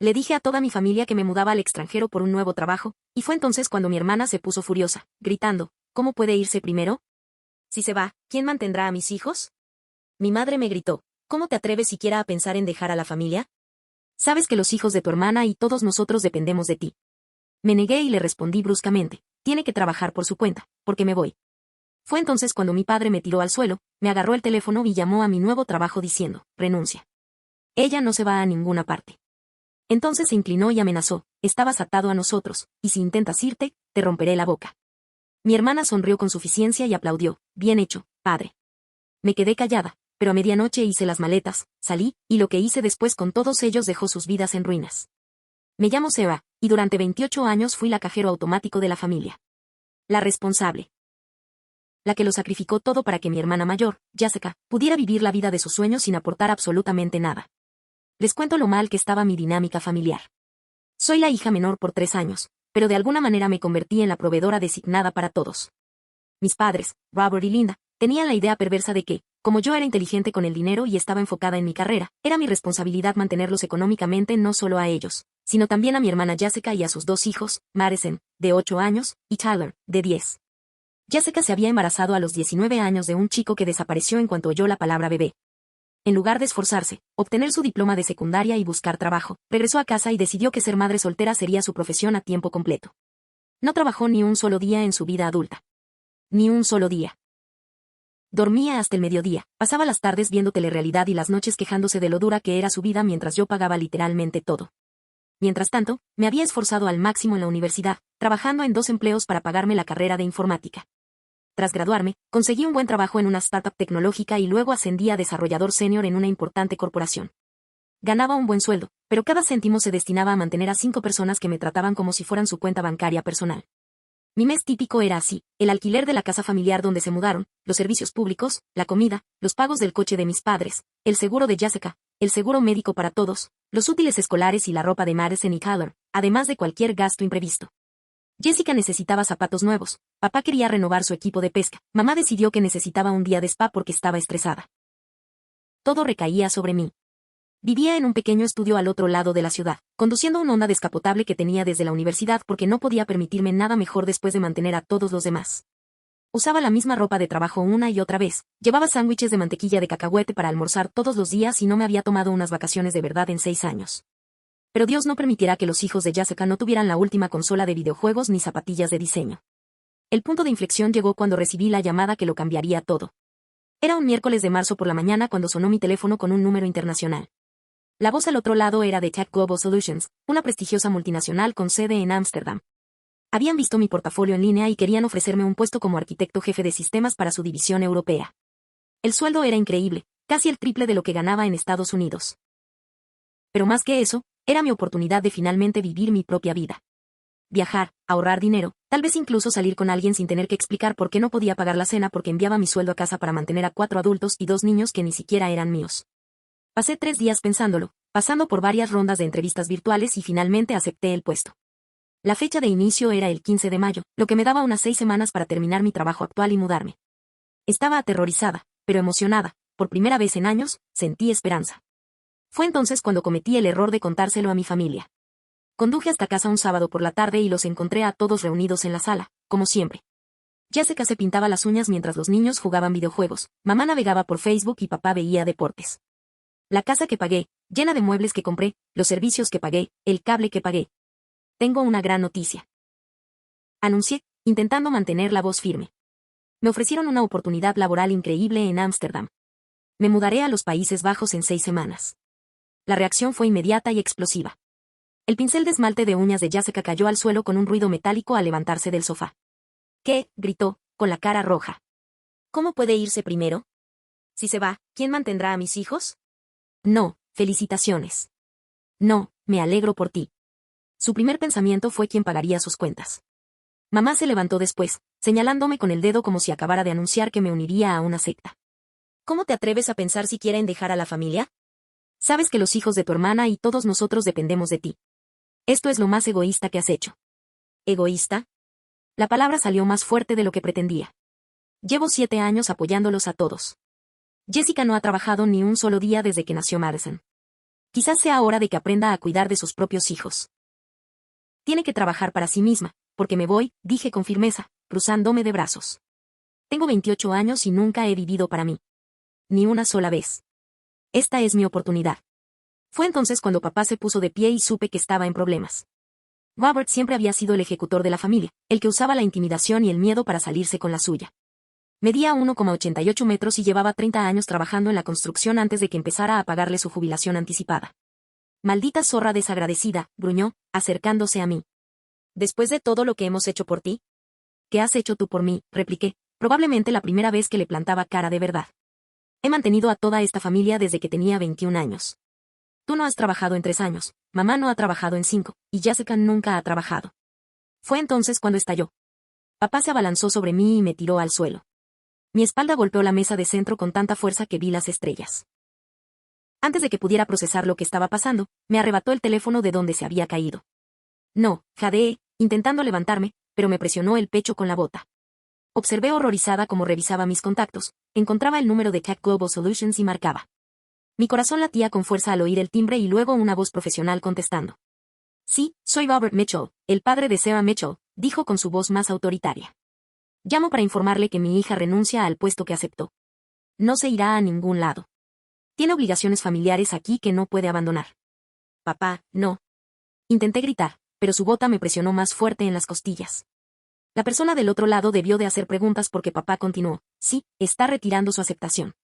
Le dije a toda mi familia que me mudaba al extranjero por un nuevo trabajo, y fue entonces cuando mi hermana se puso furiosa, gritando, ¿cómo puede irse primero? Si se va, ¿quién mantendrá a mis hijos? Mi madre me gritó, ¿cómo te atreves siquiera a pensar en dejar a la familia? Sabes que los hijos de tu hermana y todos nosotros dependemos de ti. Me negué y le respondí bruscamente, tiene que trabajar por su cuenta, porque me voy. Fue entonces cuando mi padre me tiró al suelo, me agarró el teléfono y llamó a mi nuevo trabajo diciendo, renuncia. Ella no se va a ninguna parte. Entonces se inclinó y amenazó, estabas atado a nosotros, y si intentas irte, te romperé la boca. Mi hermana sonrió con suficiencia y aplaudió, bien hecho, padre. Me quedé callada, pero a medianoche hice las maletas, salí, y lo que hice después con todos ellos dejó sus vidas en ruinas. Me llamo Sarah, y durante 28 años fui la cajero automático de la familia. La responsable. La que lo sacrificó todo para que mi hermana mayor, Jessica, pudiera vivir la vida de sus sueños sin aportar absolutamente nada. Les cuento lo mal que estaba mi dinámica familiar. Soy la hija menor por 3 años, pero de alguna manera me convertí en la proveedora designada para todos. Mis padres, Robert y Linda, tenían la idea perversa de que, como yo era inteligente con el dinero y estaba enfocada en mi carrera, era mi responsabilidad mantenerlos económicamente no solo a ellos, sino también a mi hermana Jessica y a sus 2 hijos, Madison, de 8 años, y Tyler, de 10. Jessica se había embarazado a los 19 años de un chico que desapareció en cuanto oyó la palabra bebé. En lugar de esforzarse, obtener su diploma de secundaria y buscar trabajo, regresó a casa y decidió que ser madre soltera sería su profesión a tiempo completo. No trabajó ni un solo día en su vida adulta. Ni un solo día. Dormía hasta el mediodía, pasaba las tardes viendo telerrealidad y las noches quejándose de lo dura que era su vida mientras yo pagaba literalmente todo. Mientras tanto, me había esforzado al máximo en la universidad, trabajando en 2 empleos para pagarme la carrera de informática. Tras graduarme, conseguí un buen trabajo en una startup tecnológica y luego ascendí a desarrollador senior en una importante corporación. Ganaba un buen sueldo, pero cada céntimo se destinaba a mantener a 5 personas que me trataban como si fueran su cuenta bancaria personal. Mi mes típico era así, el alquiler de la casa familiar donde se mudaron, los servicios públicos, la comida, los pagos del coche de mis padres, el seguro de Jessica, el seguro médico para todos, los útiles escolares y la ropa de Madison y Tyler, además de cualquier gasto imprevisto. Jessica necesitaba zapatos nuevos, papá quería renovar su equipo de pesca, mamá decidió que necesitaba un día de spa porque estaba estresada. Todo recaía sobre mí. Vivía en un pequeño estudio al otro lado de la ciudad, conduciendo un Honda descapotable que tenía desde la universidad porque no podía permitirme nada mejor después de mantener a todos los demás. Usaba la misma ropa de trabajo una y otra vez, llevaba sándwiches de mantequilla de cacahuete para almorzar todos los días y no me había tomado unas vacaciones de verdad en 6 años. Pero Dios no permitirá que los hijos de Jessica no tuvieran la última consola de videojuegos ni zapatillas de diseño. El punto de inflexión llegó cuando recibí la llamada que lo cambiaría todo. Era un miércoles de marzo por la mañana cuando sonó mi teléfono con un número internacional. La voz al otro lado era de Tech Global Solutions, una prestigiosa multinacional con sede en Ámsterdam. Habían visto mi portafolio en línea y querían ofrecerme un puesto como arquitecto jefe de sistemas para su división europea. El sueldo era increíble, casi el triple de lo que ganaba en Estados Unidos. Pero más que eso, era mi oportunidad de finalmente vivir mi propia vida. Viajar, ahorrar dinero, tal vez incluso salir con alguien sin tener que explicar por qué no podía pagar la cena porque enviaba mi sueldo a casa para mantener a 4 adultos y 2 niños que ni siquiera eran míos. Pasé 3 días pensándolo, pasando por varias rondas de entrevistas virtuales y finalmente acepté el puesto. La fecha de inicio era el 15 de mayo, lo que me daba unas 6 semanas para terminar mi trabajo actual y mudarme. Estaba aterrorizada, pero emocionada, por primera vez en años, sentí esperanza. Fue entonces cuando cometí el error de contárselo a mi familia. Conduje hasta casa un sábado por la tarde y los encontré a todos reunidos en la sala, como siempre. Jessica se pintaba las uñas mientras los niños jugaban videojuegos, mamá navegaba por Facebook y papá veía deportes. La casa que pagué, llena de muebles que compré, los servicios que pagué, el cable que pagué. Tengo una gran noticia. Anuncié, intentando mantener la voz firme. Me ofrecieron una oportunidad laboral increíble en Ámsterdam. Me mudaré a los Países Bajos en 6 semanas. La reacción fue inmediata y explosiva. El pincel de esmalte de uñas de Jessica cayó al suelo con un ruido metálico al levantarse del sofá. ¿Qué? Gritó, con la cara roja. ¿Cómo puede irse primero? Si se va, ¿quién mantendrá a mis hijos? No, felicitaciones. No, me alegro por ti. Su primer pensamiento fue quién pagaría sus cuentas. Mamá se levantó después, señalándome con el dedo como si acabara de anunciar que me uniría a una secta. ¿Cómo te atreves a pensar siquiera en dejar a la familia? Sabes que los hijos de tu hermana y todos nosotros dependemos de ti. Esto es lo más egoísta que has hecho. ¿Egoísta? La palabra salió más fuerte de lo que pretendía. Llevo 7 años apoyándolos a todos. Jessica no ha trabajado ni un solo día desde que nació Madison. Quizás sea hora de que aprenda a cuidar de sus propios hijos. Tiene que trabajar para sí misma, porque me voy, dije con firmeza, cruzándome de brazos. Tengo 28 años y nunca he vivido para mí. Ni una sola vez. Esta es mi oportunidad. Fue entonces cuando papá se puso de pie y supe que estaba en problemas. Robert siempre había sido el ejecutor de la familia, el que usaba la intimidación y el miedo para salirse con la suya. Medía 1,88 metros y llevaba 30 años trabajando en la construcción antes de que empezara a pagarle su jubilación anticipada. Maldita zorra desagradecida, gruñó, acercándose a mí. Después de todo lo que hemos hecho por ti. ¿Qué has hecho tú por mí?, repliqué, probablemente la primera vez que le plantaba cara de verdad. He mantenido a toda esta familia desde que tenía 21 años. Tú no has trabajado en 3 años, mamá no ha trabajado en 5, y Jessica nunca ha trabajado. Fue entonces cuando estalló. Papá se abalanzó sobre mí y me tiró al suelo. Mi espalda golpeó la mesa de centro con tanta fuerza que vi las estrellas. Antes de que pudiera procesar lo que estaba pasando, me arrebató el teléfono de donde se había caído. No, jadeé, intentando levantarme, pero me presionó el pecho con la bota. Observé horrorizada cómo revisaba mis contactos, encontraba el número de CAC Global Solutions y marcaba. Mi corazón latía con fuerza al oír el timbre y luego una voz profesional contestando. Sí, soy Robert Mitchell, el padre de Sarah Mitchell, dijo con su voz más autoritaria. Llamo para informarle que mi hija renuncia al puesto que aceptó. No se irá a ningún lado. Tiene obligaciones familiares aquí que no puede abandonar. Papá, no. Intenté gritar, pero su bota me presionó más fuerte en las costillas. La persona del otro lado debió de hacer preguntas porque papá continuó. Sí, está retirando su aceptación.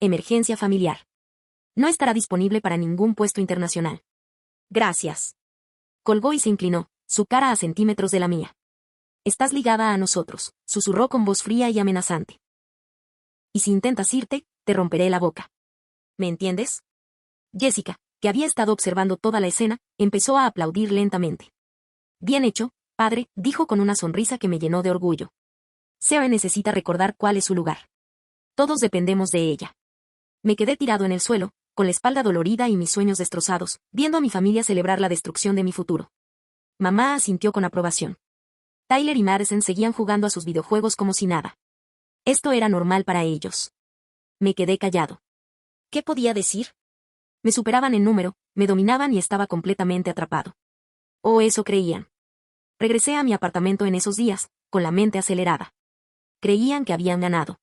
Emergencia familiar. No estará disponible para ningún puesto internacional. Gracias. Colgó y se inclinó, su cara a centímetros de la mía. Estás ligada a nosotros, susurró con voz fría y amenazante. Y si intentas irte, te romperé la boca. ¿Me entiendes? Jessica, que había estado observando toda la escena, empezó a aplaudir lentamente. Bien hecho, padre, dijo con una sonrisa que me llenó de orgullo. Sarah necesita recordar cuál es su lugar. Todos dependemos de ella. Me quedé tirado en el suelo, con la espalda dolorida y mis sueños destrozados, viendo a mi familia celebrar la destrucción de mi futuro. Mamá asintió con aprobación. Tyler y Madison seguían jugando a sus videojuegos como si nada. Esto era normal para ellos. Me quedé callado. ¿Qué podía decir? Me superaban en número, me dominaban y estaba completamente atrapado. O eso creían. Regresé a mi apartamento en esos días, con la mente acelerada. Creían que habían ganado.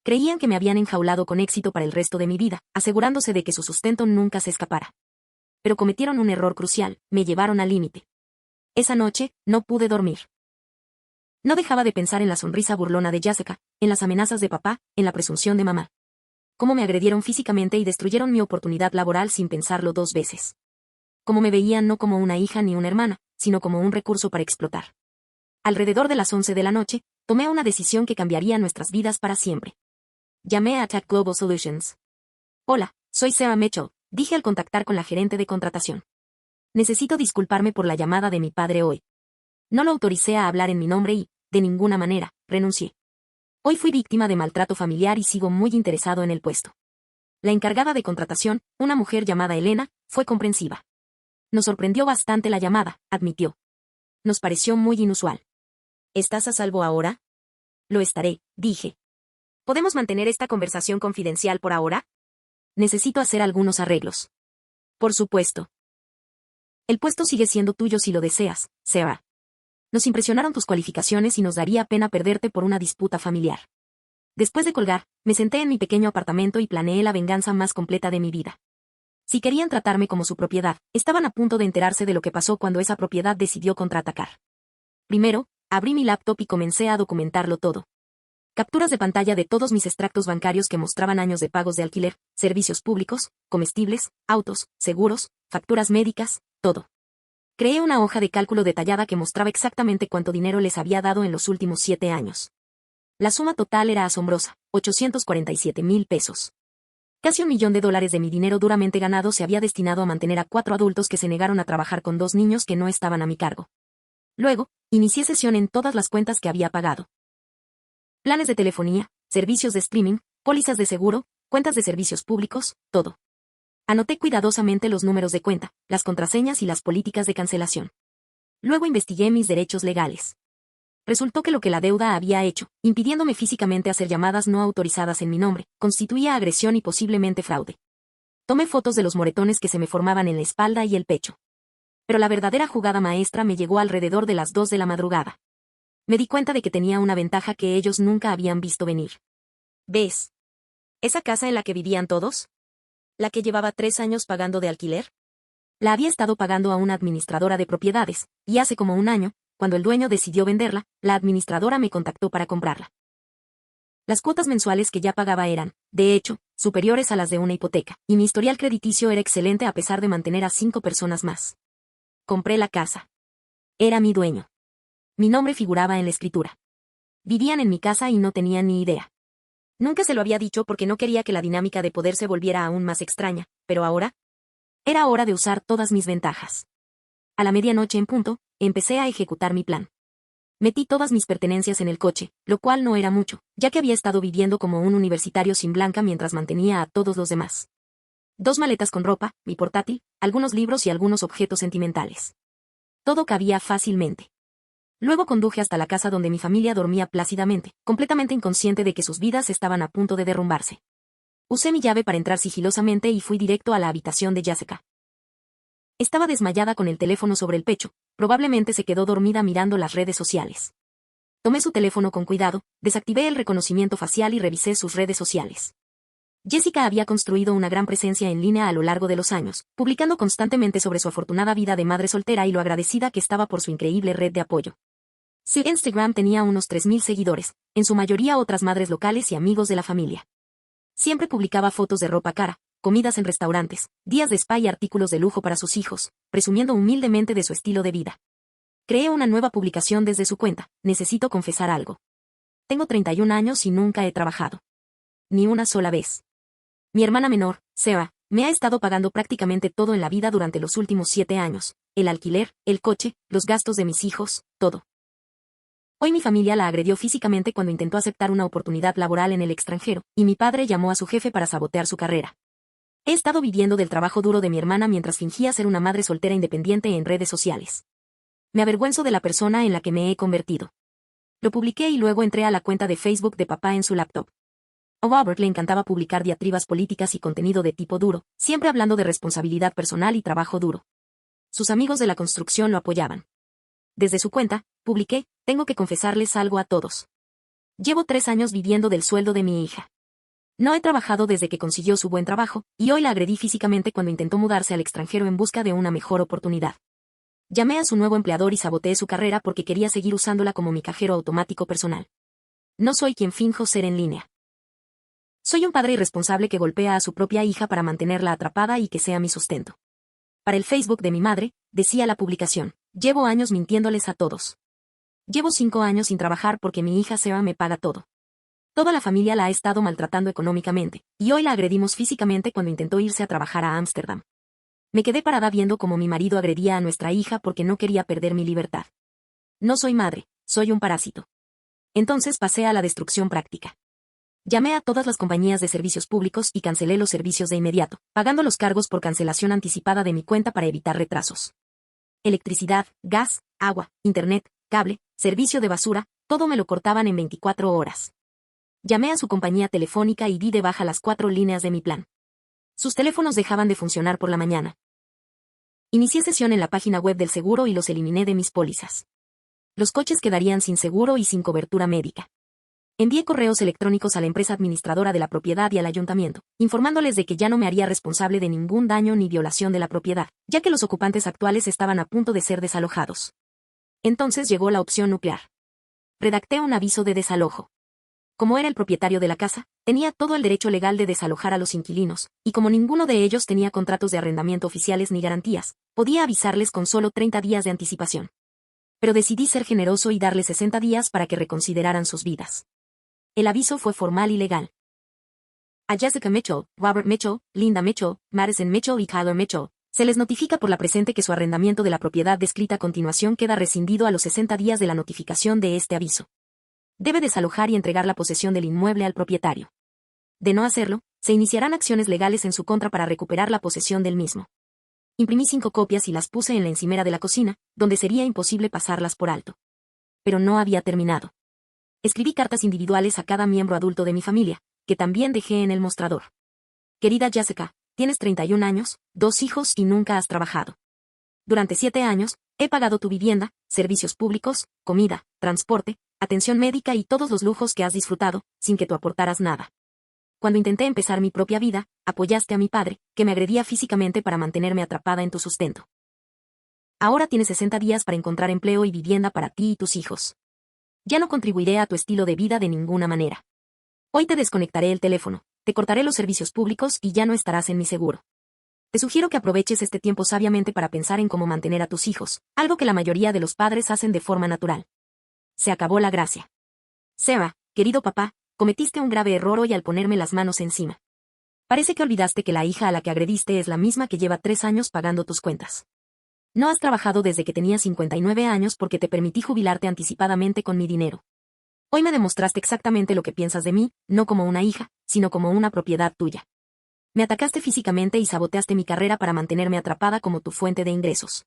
Creían que me habían enjaulado con éxito para el resto de mi vida, asegurándose de que su sustento nunca se escapara. Pero cometieron un error crucial, me llevaron al límite. Esa noche, no pude dormir. No dejaba de pensar en la sonrisa burlona de Jessica, en las amenazas de papá, en la presunción de mamá. Cómo me agredieron físicamente y destruyeron mi oportunidad laboral sin pensarlo 2 veces. Cómo me veían no como una hija ni una hermana, sino como un recurso para explotar. Alrededor de las 11 de la noche, tomé una decisión que cambiaría nuestras vidas para siempre. Llamé a Attack Global Solutions. Hola, soy Sarah Mitchell, dije al contactar con la gerente de contratación. Necesito disculparme por la llamada de mi padre hoy. No lo autoricé a hablar en mi nombre y, de ninguna manera, renuncié. Hoy fui víctima de maltrato familiar y sigo muy interesado en el puesto. La encargada de contratación, una mujer llamada Elena, fue comprensiva. Nos sorprendió bastante la llamada, admitió. Nos pareció muy inusual. ¿Estás a salvo ahora? Lo estaré, dije. ¿Podemos mantener esta conversación confidencial por ahora? Necesito hacer algunos arreglos. Por supuesto. El puesto sigue siendo tuyo si lo deseas, Sarah. Nos impresionaron tus cualificaciones y nos daría pena perderte por una disputa familiar. Después de colgar, me senté en mi pequeño apartamento y planeé la venganza más completa de mi vida. Si querían tratarme como su propiedad, estaban a punto de enterarse de lo que pasó cuando esa propiedad decidió contraatacar. Primero, abrí mi laptop y comencé a documentarlo todo. Capturas de pantalla de todos mis extractos bancarios que mostraban años de pagos de alquiler, servicios públicos, comestibles, autos, seguros, facturas médicas, todo. Creé una hoja de cálculo detallada que mostraba exactamente cuánto dinero les había dado en los últimos 7 años. La suma total era asombrosa, 847,000 pesos. Casi $1,000,000 de mi dinero duramente ganado se había destinado a mantener a 4 adultos que se negaron a trabajar con 2 niños que no estaban a mi cargo. Luego, inicié sesión en todas las cuentas que había pagado. Planes de telefonía, servicios de streaming, pólizas de seguro, cuentas de servicios públicos, todo. Anoté cuidadosamente los números de cuenta, las contraseñas y las políticas de cancelación. Luego investigué mis derechos legales. Resultó que lo que la deuda había hecho, impidiéndome físicamente hacer llamadas no autorizadas en mi nombre, constituía agresión y posiblemente fraude. Tomé fotos de los moretones que se me formaban en la espalda y el pecho. Pero la verdadera jugada maestra me llegó alrededor de las 2 de la madrugada. Me di cuenta de que tenía una ventaja que ellos nunca habían visto venir. ¿Ves? ¿Esa casa en la que vivían todos? ¿La que llevaba 3 años pagando de alquiler? La había estado pagando a una administradora de propiedades, y hace como un año, cuando el dueño decidió venderla, la administradora me contactó para comprarla. Las cuotas mensuales que ya pagaba eran, de hecho, superiores a las de una hipoteca, y mi historial crediticio era excelente a pesar de mantener a 5 personas más. Compré la casa. Era mi dueño. Mi nombre figuraba en la escritura. Vivían en mi casa y no tenían ni idea. Nunca se lo había dicho porque no quería que la dinámica de poder se volviera aún más extraña, pero ahora era hora de usar todas mis ventajas. A la medianoche en punto, empecé a ejecutar mi plan. Metí todas mis pertenencias en el coche, lo cual no era mucho, ya que había estado viviendo como un universitario sin blanca mientras mantenía a todos los demás. 2 maletas con ropa, mi portátil, algunos libros y algunos objetos sentimentales. Todo cabía fácilmente. Luego conduje hasta la casa donde mi familia dormía plácidamente, completamente inconsciente de que sus vidas estaban a punto de derrumbarse. Usé mi llave para entrar sigilosamente y fui directo a la habitación de Jessica. Estaba desmayada con el teléfono sobre el pecho, probablemente se quedó dormida mirando las redes sociales. Tomé su teléfono con cuidado, desactivé el reconocimiento facial y revisé sus redes sociales. Jessica había construido una gran presencia en línea a lo largo de los años, publicando constantemente sobre su afortunada vida de madre soltera y lo agradecida que estaba por su increíble red de apoyo. Su Instagram tenía unos 3.000 seguidores, en su mayoría otras madres locales y amigos de la familia. Siempre publicaba fotos de ropa cara, comidas en restaurantes, días de spa y artículos de lujo para sus hijos, presumiendo humildemente de su estilo de vida. Creé una nueva publicación desde su cuenta, necesito confesar algo. Tengo 31 años y nunca he trabajado. Ni una sola vez. Mi hermana menor, Sarah, me ha estado pagando prácticamente todo en la vida durante los últimos 7 años, el alquiler, el coche, los gastos de mis hijos, todo. Hoy mi familia la agredió físicamente cuando intentó aceptar una oportunidad laboral en el extranjero, y mi padre llamó a su jefe para sabotear su carrera. He estado viviendo del trabajo duro de mi hermana mientras fingía ser una madre soltera independiente en redes sociales. Me avergüenzo de la persona en la que me he convertido. Lo publiqué y luego entré a la cuenta de Facebook de papá en su laptop. A Robert le encantaba publicar diatribas políticas y contenido de tipo duro, siempre hablando de responsabilidad personal y trabajo duro. Sus amigos de la construcción lo apoyaban. Desde su cuenta, publiqué, tengo que confesarles algo a todos. Llevo 3 años viviendo del sueldo de mi hija. No he trabajado desde que consiguió su buen trabajo, y hoy la agredí físicamente cuando intentó mudarse al extranjero en busca de una mejor oportunidad. Llamé a su nuevo empleador y saboteé su carrera porque quería seguir usándola como mi cajero automático personal. No soy quien finjo ser en línea. Soy un padre irresponsable que golpea a su propia hija para mantenerla atrapada y que sea mi sustento. Para el Facebook de mi madre, decía la publicación, llevo años mintiéndoles a todos. Llevo 5 años sin trabajar porque mi hija Sarah me paga todo. Toda la familia la ha estado maltratando económicamente, y hoy la agredimos físicamente cuando intentó irse a trabajar a Ámsterdam. Me quedé parada viendo cómo mi marido agredía a nuestra hija porque no quería perder mi libertad. No soy madre, soy un parásito. Entonces pasé a la destrucción práctica. Llamé a todas las compañías de servicios públicos y cancelé los servicios de inmediato, pagando los cargos por cancelación anticipada de mi cuenta para evitar retrasos. Electricidad, gas, agua, internet, cable, servicio de basura, todo me lo cortaban en 24 horas. Llamé a su compañía telefónica y di de baja las 4 líneas de mi plan. Sus teléfonos dejaban de funcionar por la mañana. Inicié sesión en la página web del seguro y los eliminé de mis pólizas. Los coches quedarían sin seguro y sin cobertura médica. Envié correos electrónicos a la empresa administradora de la propiedad y al ayuntamiento, informándoles de que ya no me haría responsable de ningún daño ni violación de la propiedad, ya que los ocupantes actuales estaban a punto de ser desalojados. Entonces llegó la opción nuclear. Redacté un aviso de desalojo. Como era el propietario de la casa, tenía todo el derecho legal de desalojar a los inquilinos, y como ninguno de ellos tenía contratos de arrendamiento oficiales ni garantías, podía avisarles con solo 30 días de anticipación. Pero decidí ser generoso y darles 60 días para que reconsideraran sus vidas. El aviso fue formal y legal. A Jessica Mitchell, Robert Mitchell, Linda Mitchell, Madison Mitchell y Tyler Mitchell, se les notifica por la presente que su arrendamiento de la propiedad descrita a continuación queda rescindido a los 60 días de la notificación de este aviso. Debe desalojar y entregar la posesión del inmueble al propietario. De no hacerlo, se iniciarán acciones legales en su contra para recuperar la posesión del mismo. Imprimí 5 copias y las puse en la encimera de la cocina, donde sería imposible pasarlas por alto. Pero no había terminado. Escribí cartas individuales a cada miembro adulto de mi familia, que también dejé en el mostrador. Querida Jessica, tienes 31 años, 2 hijos y nunca has trabajado. Durante 7 años, he pagado tu vivienda, servicios públicos, comida, transporte, atención médica y todos los lujos que has disfrutado, sin que tú aportaras nada. Cuando intenté empezar mi propia vida, apoyaste a mi padre, que me agredía físicamente para mantenerme atrapada en tu sustento. Ahora tienes 60 días para encontrar empleo y vivienda para ti y tus hijos. Ya no contribuiré a tu estilo de vida de ninguna manera. Hoy te desconectaré el teléfono, te cortaré los servicios públicos y ya no estarás en mi seguro. Te sugiero que aproveches este tiempo sabiamente para pensar en cómo mantener a tus hijos, algo que la mayoría de los padres hacen de forma natural. Se acabó la gracia. Sarah, querido papá, cometiste un grave error hoy al ponerme las manos encima. Parece que olvidaste que la hija a la que agrediste es la misma que lleva 3 años pagando tus cuentas. No has trabajado desde que tenías 59 años porque te permití jubilarte anticipadamente con mi dinero. Hoy me demostraste exactamente lo que piensas de mí, no como una hija, sino como una propiedad tuya. Me atacaste físicamente y saboteaste mi carrera para mantenerme atrapada como tu fuente de ingresos.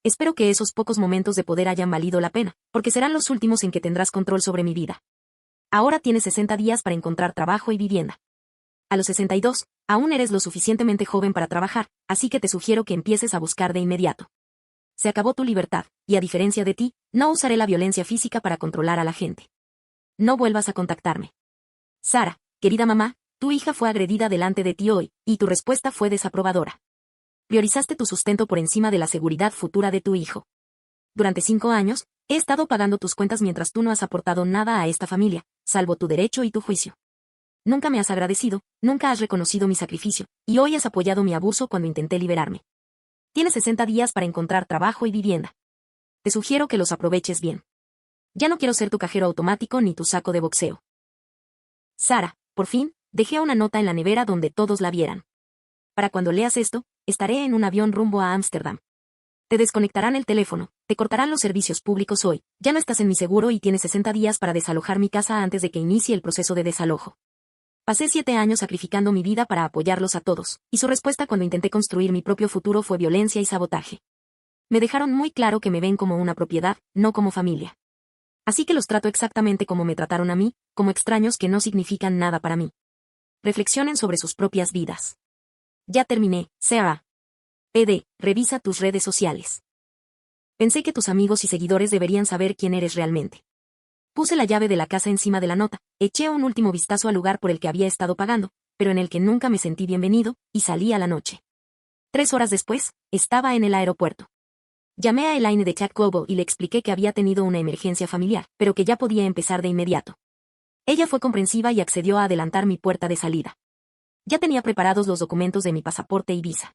Espero que esos pocos momentos de poder hayan valido la pena, porque serán los últimos en que tendrás control sobre mi vida. Ahora tienes 60 días para encontrar trabajo y vivienda. A los 62, aún eres lo suficientemente joven para trabajar, así que te sugiero que empieces a buscar de inmediato. Se acabó tu libertad, y a diferencia de ti, no usaré la violencia física para controlar a la gente. No vuelvas a contactarme. Sarah, querida mamá, tu hija fue agredida delante de ti hoy, y tu respuesta fue desaprobadora. Priorizaste tu sustento por encima de la seguridad futura de tu hijo. Durante 5 años, he estado pagando tus cuentas mientras tú no has aportado nada a esta familia, salvo tu derecho y tu juicio. Nunca me has agradecido, nunca has reconocido mi sacrificio, y hoy has apoyado mi abuso cuando intenté liberarme. Tienes 60 días para encontrar trabajo y vivienda. Te sugiero que los aproveches bien. Ya no quiero ser tu cajero automático ni tu saco de boxeo. Sarah, por fin, dejé una nota en la nevera donde todos la vieran. Para cuando leas esto, estaré en un avión rumbo a Ámsterdam. Te desconectarán el teléfono, te cortarán los servicios públicos hoy, ya no estás en mi seguro y tienes 60 días para desalojar mi casa antes de que inicie el proceso de desalojo. Pasé 7 años sacrificando mi vida para apoyarlos a todos, y su respuesta cuando intenté construir mi propio futuro fue violencia y sabotaje. Me dejaron muy claro que me ven como una propiedad, no como familia. Así que los trato exactamente como me trataron a mí, como extraños que no significan nada para mí. Reflexionen sobre sus propias vidas. Ya terminé, Sarah. PD, revisa tus redes sociales. Pensé que tus amigos y seguidores deberían saber quién eres realmente. Puse la llave de la casa encima de la nota, eché un último vistazo al lugar por el que había estado pagando, pero en el que nunca me sentí bienvenido, y salí a la noche. 3 horas después, estaba en el aeropuerto. Llamé a Elaine de Chat Global y le expliqué que había tenido una emergencia familiar, pero que ya podía empezar de inmediato. Ella fue comprensiva y accedió a adelantar mi puerta de salida. Ya tenía preparados los documentos de mi pasaporte y visa.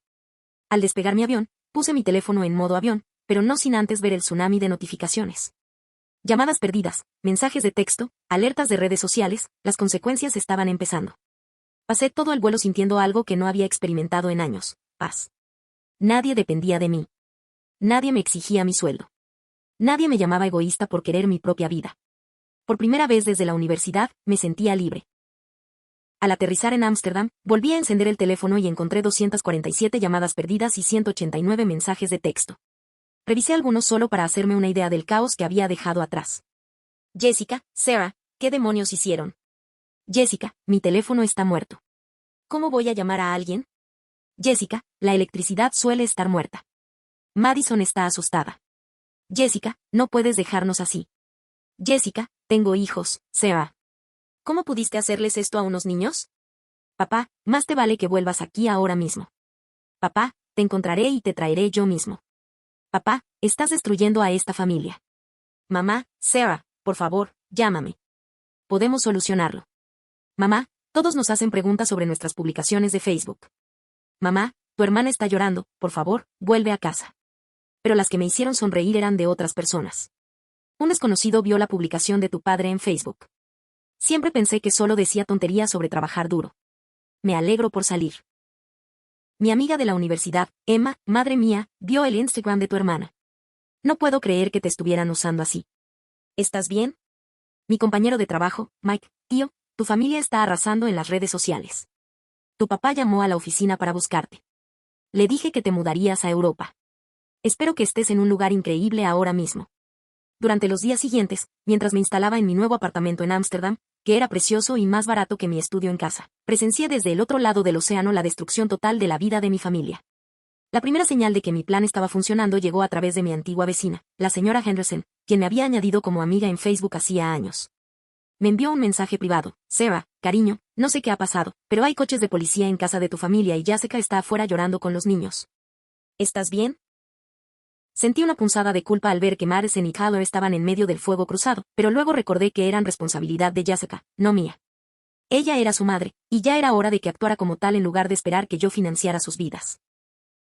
Al despegar mi avión, puse mi teléfono en modo avión, pero no sin antes ver el tsunami de notificaciones. Llamadas perdidas, mensajes de texto, alertas de redes sociales, las consecuencias estaban empezando. Pasé todo el vuelo sintiendo algo que no había experimentado en años, paz. Nadie dependía de mí. Nadie me exigía mi sueldo. Nadie me llamaba egoísta por querer mi propia vida. Por primera vez desde la universidad, me sentía libre. Al aterrizar en Ámsterdam, volví a encender el teléfono y encontré 247 llamadas perdidas y 189 mensajes de texto. Revisé algunos solo para hacerme una idea del caos que había dejado atrás. Jessica, Sarah, ¿qué demonios hicieron? Jessica, mi teléfono está muerto. ¿Cómo voy a llamar a alguien? Jessica, la electricidad suele estar muerta. Madison está asustada. Jessica, no puedes dejarnos así. Jessica, tengo hijos, Sarah. ¿Cómo pudiste hacerles esto a unos niños? Papá, más te vale que vuelvas aquí ahora mismo. Papá, te encontraré y te traeré yo mismo. Papá, estás destruyendo a esta familia. Mamá, Sarah, por favor, llámame. Podemos solucionarlo. Mamá, todos nos hacen preguntas sobre nuestras publicaciones de Facebook. Mamá, tu hermana está llorando, por favor, vuelve a casa. Pero las que me hicieron sonreír eran de otras personas. Un desconocido vio la publicación de tu padre en Facebook. Siempre pensé que solo decía tonterías sobre trabajar duro. Me alegro por salir. Mi amiga de la universidad, Emma, madre mía, vio el Instagram de tu hermana. No puedo creer que te estuvieran usando así. ¿Estás bien? Mi compañero de trabajo, Mike, tío, tu familia está arrasando en las redes sociales. Tu papá llamó a la oficina para buscarte. Le dije que te mudarías a Europa. Espero que estés en un lugar increíble ahora mismo. Durante los días siguientes, mientras me instalaba en mi nuevo apartamento en Ámsterdam, que era precioso y más barato que mi estudio en casa. Presencié desde el otro lado del océano la destrucción total de la vida de mi familia. La primera señal de que mi plan estaba funcionando llegó a través de mi antigua vecina, la señora Henderson, quien me había añadido como amiga en Facebook hacía años. Me envió un mensaje privado: Sarah, cariño, no sé qué ha pasado, pero hay coches de policía en casa de tu familia y Jessica está afuera llorando con los niños. ¿Estás bien? Sentí una punzada de culpa al ver que Madison y Tyler estaban en medio del fuego cruzado, pero luego recordé que eran responsabilidad de Jessica, no mía. Ella era su madre, y ya era hora de que actuara como tal en lugar de esperar que yo financiara sus vidas.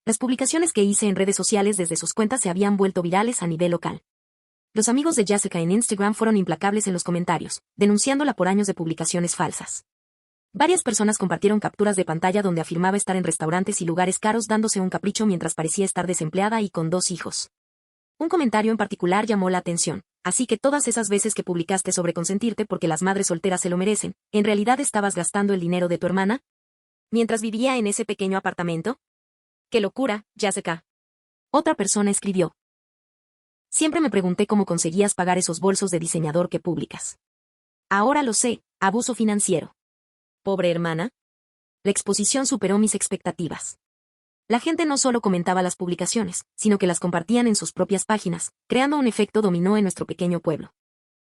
Las publicaciones que hice en redes sociales desde sus cuentas se habían vuelto virales a nivel local. Los amigos de Jessica en Instagram fueron implacables en los comentarios, denunciándola por años de publicaciones falsas. Varias personas compartieron capturas de pantalla donde afirmaba estar en restaurantes y lugares caros dándose un capricho mientras parecía estar desempleada y con 2 hijos. Un comentario en particular llamó la atención: así que todas esas veces que publicaste sobre consentirte porque las madres solteras se lo merecen, ¿en realidad estabas gastando el dinero de tu hermana? ¿Mientras vivía en ese pequeño apartamento? ¡Qué locura, Jessica! Otra persona escribió: siempre me pregunté cómo conseguías pagar esos bolsos de diseñador que publicas. Ahora lo sé, abuso financiero. Pobre hermana. La exposición superó mis expectativas. La gente no solo comentaba las publicaciones, sino que las compartían en sus propias páginas, creando un efecto dominó en nuestro pequeño pueblo.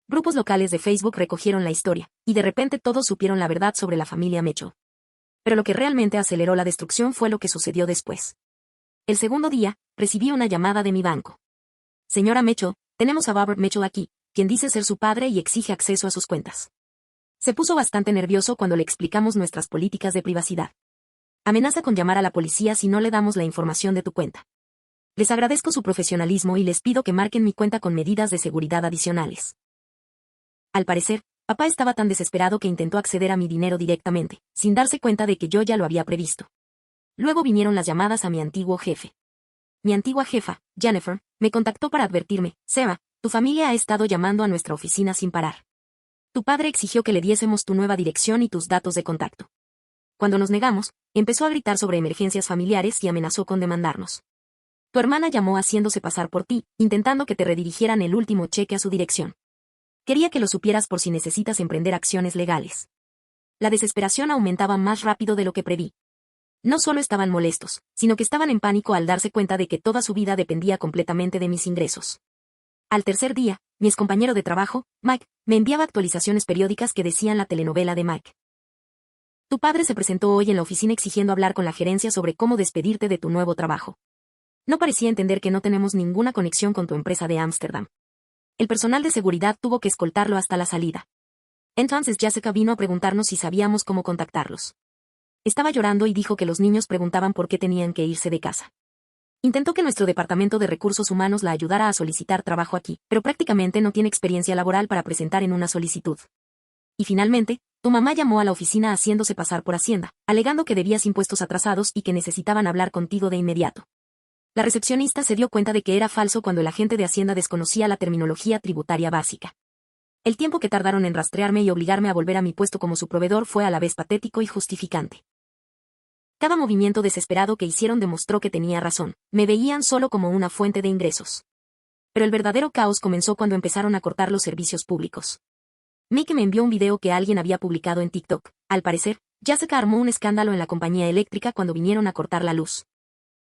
Grupos locales de Facebook recogieron la historia, y de repente todos supieron la verdad sobre la familia Mitchell. Pero lo que realmente aceleró la destrucción fue lo que sucedió después. El segundo día, recibí una llamada de mi banco. Señora Mitchell, tenemos a Robert Mitchell aquí, quien dice ser su padre y exige acceso a sus cuentas. Se puso bastante nervioso cuando le explicamos nuestras políticas de privacidad. Amenaza con llamar a la policía si no le damos la información de tu cuenta. Les agradezco su profesionalismo y les pido que marquen mi cuenta con medidas de seguridad adicionales. Al parecer, papá estaba tan desesperado que intentó acceder a mi dinero directamente, sin darse cuenta de que yo ya lo había previsto. Luego vinieron las llamadas a mi antiguo jefe. Mi antigua jefa, Jennifer, me contactó para advertirme: Sarah, tu familia ha estado llamando a nuestra oficina sin parar. Tu padre exigió que le diésemos tu nueva dirección y tus datos de contacto. Cuando nos negamos, empezó a gritar sobre emergencias familiares y amenazó con demandarnos. Tu hermana llamó haciéndose pasar por ti, intentando que te redirigieran el último cheque a su dirección. Quería que lo supieras por si necesitas emprender acciones legales. La desesperación aumentaba más rápido de lo que preví. No solo estaban molestos, sino que estaban en pánico al darse cuenta de que toda su vida dependía completamente de mis ingresos. Al tercer día, mi excompañero de trabajo, Mike, me enviaba actualizaciones periódicas que decían la telenovela de Mike. Tu padre se presentó hoy en la oficina exigiendo hablar con la gerencia sobre cómo despedirte de tu nuevo trabajo. No parecía entender que no tenemos ninguna conexión con tu empresa de Ámsterdam. El personal de seguridad tuvo que escoltarlo hasta la salida. Entonces Jessica vino a preguntarnos si sabíamos cómo contactarlos. Estaba llorando y dijo que los niños preguntaban por qué tenían que irse de casa. Intentó que nuestro departamento de recursos humanos la ayudara a solicitar trabajo aquí, pero prácticamente no tiene experiencia laboral para presentar en una solicitud. Y finalmente, tu mamá llamó a la oficina haciéndose pasar por Hacienda, alegando que debías impuestos atrasados y que necesitaban hablar contigo de inmediato. La recepcionista se dio cuenta de que era falso cuando el agente de Hacienda desconocía la terminología tributaria básica. El tiempo que tardaron en rastrearme y obligarme a volver a mi puesto como su proveedor fue a la vez patético y justificante. Cada movimiento desesperado que hicieron demostró que tenía razón, me veían solo como una fuente de ingresos. Pero el verdadero caos comenzó cuando empezaron a cortar los servicios públicos. Mickey me envió un video que alguien había publicado en TikTok. Al parecer, Jessica armó un escándalo en la compañía eléctrica cuando vinieron a cortar la luz.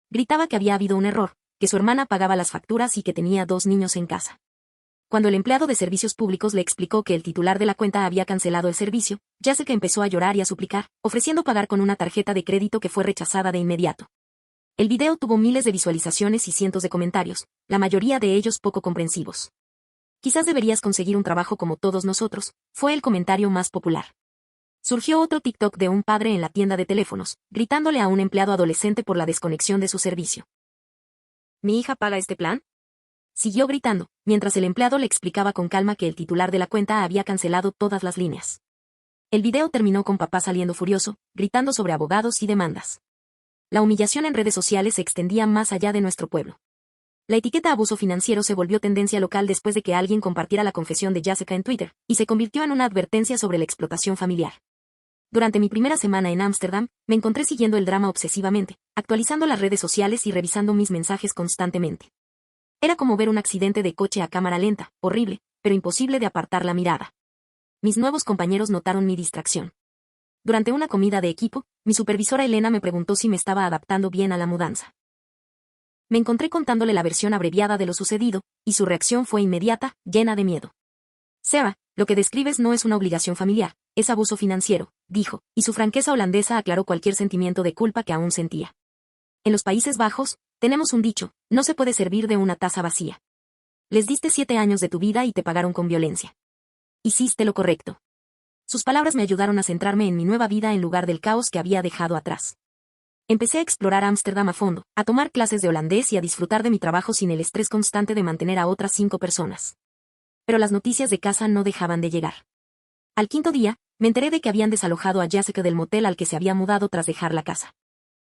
Gritaba que había habido un error, que su hermana pagaba las facturas y que tenía 2 niños en casa. Cuando el empleado de servicios públicos le explicó que el titular de la cuenta había cancelado el servicio, Jessica empezó a llorar y a suplicar, ofreciendo pagar con una tarjeta de crédito que fue rechazada de inmediato. El video tuvo miles de visualizaciones y cientos de comentarios, la mayoría de ellos poco comprensivos. Quizás deberías conseguir un trabajo como todos nosotros, fue el comentario más popular. Surgió otro TikTok de un padre en la tienda de teléfonos, gritándole a un empleado adolescente por la desconexión de su servicio. ¿Mi hija paga este plan? Siguió gritando, mientras el empleado le explicaba con calma que el titular de la cuenta había cancelado todas las líneas. El video terminó con papá saliendo furioso, gritando sobre abogados y demandas. La humillación en redes sociales se extendía más allá de nuestro pueblo. La etiqueta abuso financiero se volvió tendencia local después de que alguien compartiera la confesión de Jessica en Twitter, y se convirtió en una advertencia sobre la explotación familiar. Durante mi primera semana en Ámsterdam, me encontré siguiendo el drama obsesivamente, actualizando las redes sociales y revisando mis mensajes constantemente. Era como ver un accidente de coche a cámara lenta, horrible, pero imposible de apartar la mirada. Mis nuevos compañeros notaron mi distracción. Durante una comida de equipo, mi supervisora Elena me preguntó si me estaba adaptando bien a la mudanza. Me encontré contándole la versión abreviada de lo sucedido, y su reacción fue inmediata, llena de miedo. Sarah, lo que describes no es una obligación familiar, es abuso financiero, dijo, y su franqueza holandesa aclaró cualquier sentimiento de culpa que aún sentía. En los Países Bajos, tenemos un dicho, no se puede servir de una taza vacía. Les diste 7 años de tu vida y te pagaron con violencia. Hiciste lo correcto. Sus palabras me ayudaron a centrarme en mi nueva vida en lugar del caos que había dejado atrás. Empecé a explorar Ámsterdam a fondo, a tomar clases de holandés y a disfrutar de mi trabajo sin el estrés constante de mantener a otras 5 personas. Pero las noticias de casa no dejaban de llegar. Al 5.º día, me enteré de que habían desalojado a Jessica del motel al que se había mudado tras dejar la casa.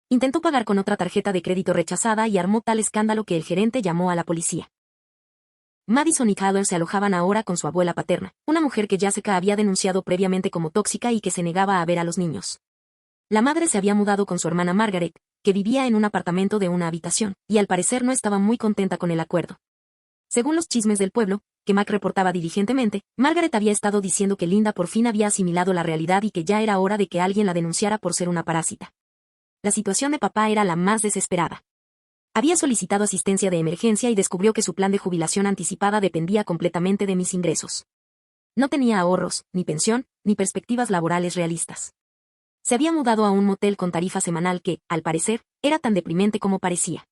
Intentó pagar con otra tarjeta de crédito rechazada y armó tal escándalo que el gerente llamó a la policía. Madison y Tyler se alojaban ahora con su abuela paterna, una mujer que Jessica había denunciado previamente como tóxica y que se negaba a ver a los niños. La madre se había mudado con su hermana Margaret, que vivía en un apartamento de una habitación, y al parecer no estaba muy contenta con el acuerdo. Según los chismes del pueblo, que Mac reportaba diligentemente, Margaret había estado diciendo que Linda por fin había asimilado la realidad y que ya era hora de que alguien la denunciara por ser una parásita. La situación de papá era la más desesperada. Había solicitado asistencia de emergencia y descubrió que su plan de jubilación anticipada dependía completamente de mis ingresos. No tenía ahorros, ni pensión, ni perspectivas laborales realistas. Se había mudado a un motel con tarifa semanal que, al parecer, era tan deprimente como parecía.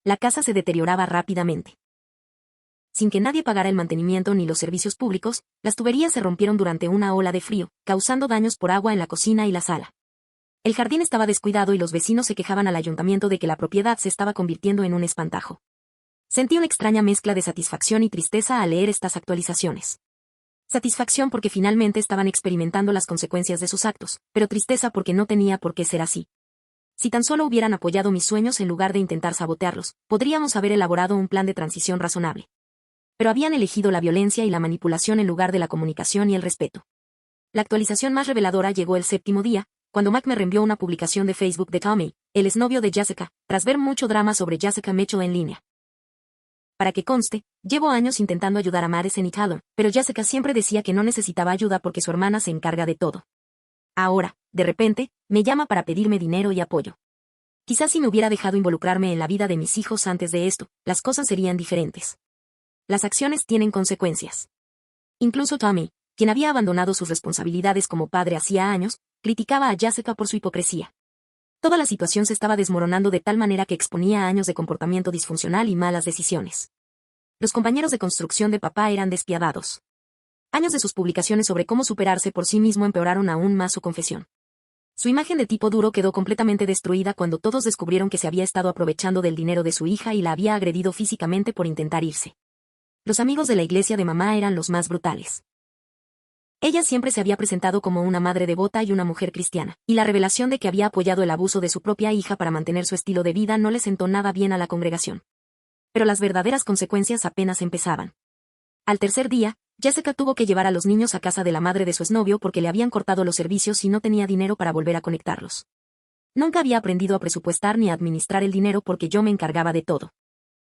La casa se deterioraba rápidamente. Sin que nadie pagara el mantenimiento ni los servicios públicos, las tuberías se rompieron durante una ola de frío, causando daños por agua en la cocina y la sala. El jardín estaba descuidado y los vecinos se quejaban al ayuntamiento de que la propiedad se estaba convirtiendo en un espantajo. Sentí una extraña mezcla de satisfacción y tristeza al leer estas actualizaciones. Satisfacción porque finalmente estaban experimentando las consecuencias de sus actos, pero tristeza porque no tenía por qué ser así. Si tan solo hubieran apoyado mis sueños en lugar de intentar sabotearlos, podríamos haber elaborado un plan de transición razonable. Pero habían elegido la violencia y la manipulación en lugar de la comunicación y el respeto. La actualización más reveladora llegó el 7.º día, cuando Mac me reenvió una publicación de Facebook de Tommy, el exnovio de Jessica, tras ver mucho drama sobre Jessica Mitchell en línea. Para que conste, llevo años intentando ayudar a Madison y Tyler, pero Jessica siempre decía que no necesitaba ayuda porque su hermana se encarga de todo. Ahora, de repente, me llama para pedirme dinero y apoyo. Quizás si me hubiera dejado involucrarme en la vida de mis hijos antes de esto, las cosas serían diferentes. Las acciones tienen consecuencias. Incluso Tommy, quien había abandonado sus responsabilidades como padre hacía años, criticaba a Jessica por su hipocresía. Toda la situación se estaba desmoronando de tal manera que exponía a años de comportamiento disfuncional y malas decisiones. Los compañeros de construcción de papá eran despiadados. Años de sus publicaciones sobre cómo superarse por sí mismo empeoraron aún más su confesión. Su imagen de tipo duro quedó completamente destruida cuando todos descubrieron que se había estado aprovechando del dinero de su hija y la había agredido físicamente por intentar irse. Los amigos de la iglesia de mamá eran los más brutales. Ella siempre se había presentado como una madre devota y una mujer cristiana, y la revelación de que había apoyado el abuso de su propia hija para mantener su estilo de vida no le sentó nada bien a la congregación. Pero las verdaderas consecuencias apenas empezaban. Al 3.er día, Jessica tuvo que llevar a los niños a casa de la madre de su exnovio porque le habían cortado los servicios y no tenía dinero para volver a conectarlos. Nunca había aprendido a presupuestar ni a administrar el dinero porque yo me encargaba de todo.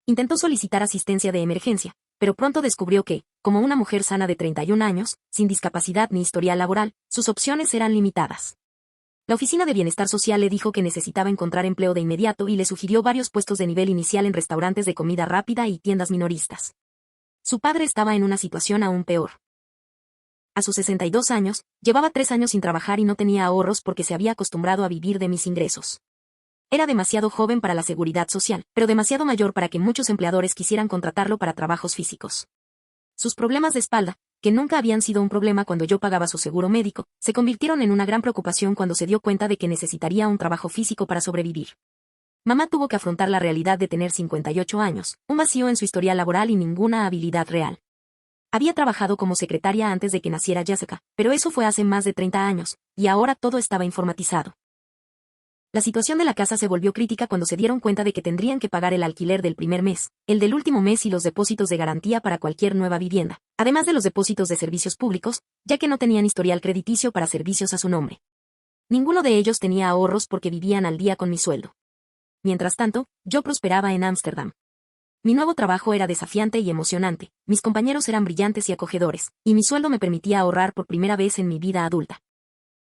Intentó solicitar asistencia de emergencia, pero pronto descubrió que, como una mujer sana de 31 años, sin discapacidad ni historial laboral, sus opciones eran limitadas. La Oficina de Bienestar Social le dijo que necesitaba encontrar empleo de inmediato y le sugirió varios puestos de nivel inicial en restaurantes de comida rápida y tiendas minoristas. Su padre estaba en una situación aún peor. A sus 62 años, llevaba 3 años sin trabajar y no tenía ahorros porque se había acostumbrado a vivir de mis ingresos. Era demasiado joven para la seguridad social, pero demasiado mayor para que muchos empleadores quisieran contratarlo para trabajos físicos. Sus problemas de espalda, que nunca habían sido un problema cuando yo pagaba su seguro médico, se convirtieron en una gran preocupación cuando se dio cuenta de que necesitaría un trabajo físico para sobrevivir. Mamá tuvo que afrontar la realidad de tener 58 años, un vacío en su historial laboral y ninguna habilidad real. Había trabajado como secretaria antes de que naciera Jessica, pero eso fue hace más de 30 años, y ahora todo estaba informatizado. La situación de la casa se volvió crítica cuando se dieron cuenta de que tendrían que pagar el alquiler del primer mes, el del último mes y los depósitos de garantía para cualquier nueva vivienda, además de los depósitos de servicios públicos, ya que no tenían historial crediticio para servicios a su nombre. Ninguno de ellos tenía ahorros porque vivían al día con mi sueldo. Mientras tanto, yo prosperaba en Ámsterdam. Mi nuevo trabajo era desafiante y emocionante, mis compañeros eran brillantes y acogedores, y mi sueldo me permitía ahorrar por primera vez en mi vida adulta.